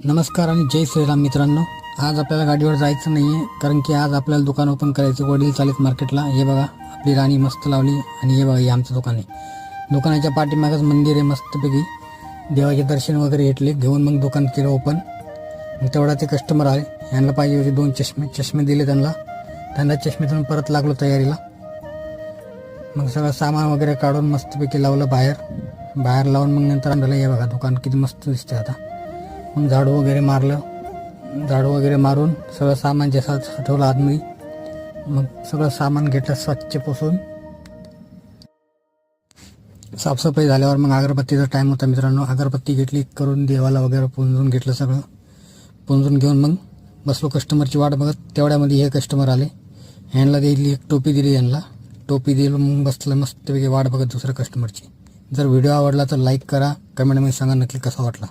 नमस्कार आणि जय श्रीराम मित्रांनो. आज आपल्याला गाडीवर जायचं नाही आहे, कारण की आज आपल्याला दुकान ओपन करायचं. वडील चालेत मार्केटला. हे बघा आपली राणी मस्त लावली आणि हे बघा हे आमचं दुकान आहे. दुकानाच्या पाठीमागच मंदिर आहे मस्तपैकी. देवाचे दर्शन वगैरे घेऊन मग दुकान केलं ओपन. मग तेवढा ते कस्टमर आले, यांना पाहिजे होते 2 चष्मे दिले त्यांना चष्मेतून परत लागलो तयारीला. मग सगळं सामान वगैरे काढून मस्तपैकी लावलं बाहेर लावून मग नंतर आणलं. हे बघा दुकान किती मस्त दिसते आता. मग झाडू वगैरे मारून सगळं सामान जसं ठेवलं आतमध्ये. मग सगळं सामान घेतलं स्वच्छ पुसून. साफसफाई झाल्यावर मग अगरबत्तीचा टाईम होता मित्रांनो. अगरबत्ती घेतली करून देवाला वगैरे पुंजून घेतलं. सगळं पुंजून घेऊन मग बसलो कस्टमरची वाट बघत. तेवढ्यामध्ये हे कस्टमर आले. ह्यांना दिली एक टोपी दिली. टोपी दिली मग बसलं मस्तपैकी वाट बघत दुसऱ्या कस्टमरची. जर व्हिडिओ आवडला तर लाईक करा, कमेंटमध्ये सांगा नक्की कसा वाटला.